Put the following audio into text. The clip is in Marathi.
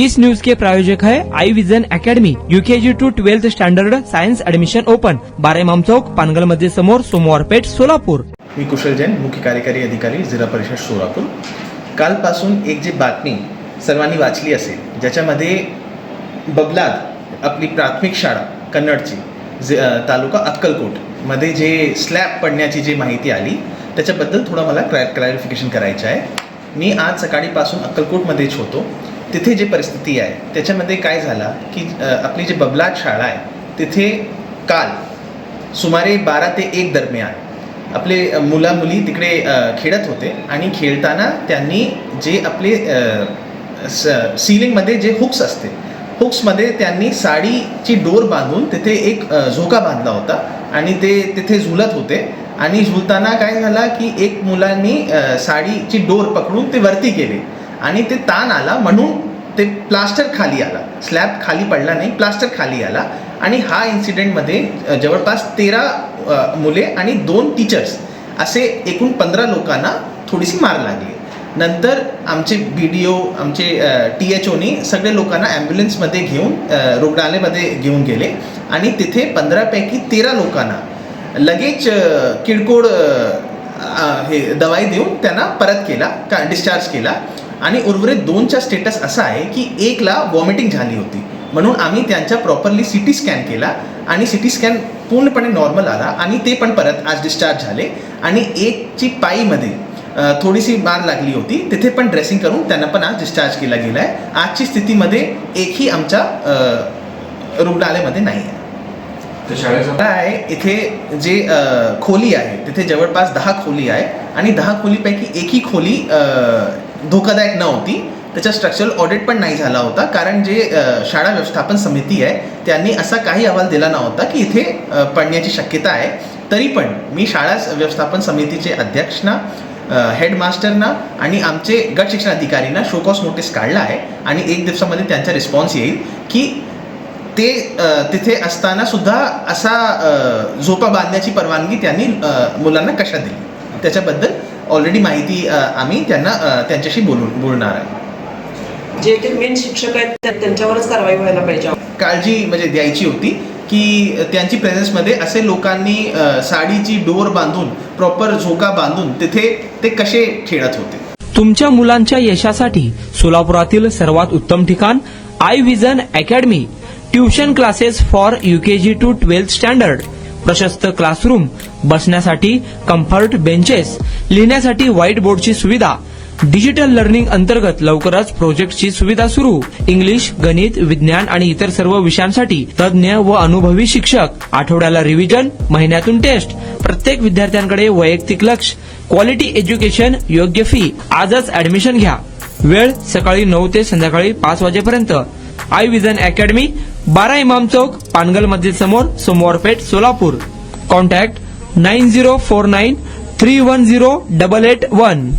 इस न्यूज के प्रायोजक है eye vision academy, UKG to 12th standard science admission open, 12 Imam Chowk, Pangal मध्ये समोर, सोमवार पेठ, सोलापूर. मी कुशल जैन, मुख्य कार्यकारी अधिकारी, जिल्हा परिषद सोलापूर. कालपासून एक जी बातमी सर्वांनी वाचली असेल, ज्याच्यामध्ये बबलाद आपली प्राथमिक शाळा कन्नडची तालुका अक्कलकोट मध्ये जे स्लॅब पडण्याची जी माहिती आली, त्याच्याबद्दल थोडं मला क्लॅरिफिकेशन करायचं आहे. मी आज सकाळीपासून अक्कलकोटमध्येच होतो. तिथे जे परिस्थिती आहे त्याच्यामध्ये काय झालं की आपली जी बबलाद शाळा आहे तिथे काल सुमारे 12 ते 1 दरम्यान आपले मुला मुली तिकडे खेळत होते आणि खेळताना त्यांनी जे आपले सीलिंगमध्ये जे हुक्स असते, हुक्समध्ये त्यांनी साडीची डोर बांधून तिथे एक झोका बांधला होता आणि ते तिथे झुलत होते. आणि झुलताना काय झालं की एक मुलांनी साडीची डोर पकडून ते वरती गेले आणि ते ताण आला म्हणून ते प्लास्टर खाली आला. स्लॅब खाली पडला नाही, प्लास्टर खाली आला. आणि हा इन्सिडेंटमध्ये जवळपास 13 मुले आणि 2 टीचर्स असे एकूण 15 लोकांना थोडीशी मार लागली. नंतर आमचे BDO, आमचे THOनी सगळे लोकांना ॲम्ब्युलन्समध्ये घेऊन रुग्णालयामध्ये घेऊन गेले आणि तिथे 15पैकी 13 लोकांना लगेच किरकोळ हे दवाई देऊन त्यांना परत केला, डिस्चार्ज केला. आणि उर्वरित 2चा स्टेटस असा आहे की 1ला वॉमिटिंग झाली होती, म्हणून आम्ही त्यांचा प्रॉपरली CT स्कॅन केला आणि CT स्कॅन पूर्णपणे नॉर्मल आला आणि ते पण परत आज डिस्चार्ज झाले. आणि 1ची पायीमध्ये थोडीशी मार लागली होती, तिथे पण ड्रेसिंग करून त्यांना पण आज डिस्चार्ज केला गेला आहे. आजची स्थितीमध्ये एकही आमच्या रुग्णालयामध्ये नाही आहे. आहे इथे जे खोली आहे तिथे जवळपास 10 खोली आहे आणि 10 खोलीपैकी एकही खोली धोकादायक नव्हती. त्याचा स्ट्रक्चरल ऑडिट पण नाही झाला होता, कारण जे शाळा व्यवस्थापन समिती आहे त्यांनी असा काही अहवाल दिला नव्हता की इथे पडण्याची शक्यता आहे. तरी पण मी शाळा व्यवस्थापन समितीचे अध्यक्षना, हेडमास्टरना आणि आमचे गट शिक्षण अधिकारींना शो कॉज नोटीस काढला आहे आणि 1 दिवसामध्ये त्यांचा रिस्पॉन्स येईल की ते तिथे असताना सुद्धा असा झोपा बांधण्याची परवानगी त्यांनी मुलांना कशा दिली, त्याच्याबद्दल ऑलरेडी माहिती आम्ही त्यांच्याशी बोलणार आहे. जे ते मेन शिक्षक आहेत त्यांच्यावरच कारवाई व्हायला पाहिजे. काळजी म्हणजे द्यायची होती की त्यांची प्रेझेन्समध्ये असे लोकांनी साडीची डोर बांधून, प्रॉपर झोका बांधून तिथे ते कसे खेळत होते. तुमच्या मुलांच्या यशासाठी सोलापुरातील सर्वात उत्तम ठिकाण eye vision academy. Tuition classes for UKG to 12th standard, प्रशस्त क्लासरूम, बसण्यासाठी कम्फर्ट बेंचेस, लिहिण्यासाठी व्हाईट बोर्डची सुविधा, डिजिटल लर्निंग अंतर्गत लवकरच प्रोजेक्टची सुविधा सुरू. इंग्लिश, गणित, विज्ञान आणि इतर सर्व विषयांसाठी तज्ज्ञ व अनुभवी शिक्षक. आठवड्याला रिव्हिजन, महिन्यातून टेस्ट. प्रत्येक विद्यार्थ्यांकडे वैयक्तिक लक्ष. क्वालिटी एज्युकेशन, योग्य फी. आजच ऍडमिशन घ्या. वेळ सकाळी 9 ते संध्याकाळी 5 वाजेपर्यंत. आई विजन अकॅडमी, 12 इमाम चौक, पानगल मस्जिद समोर, सोमवार पेठ, सोलापूर. कॉन्टॅक्ट 9049310881.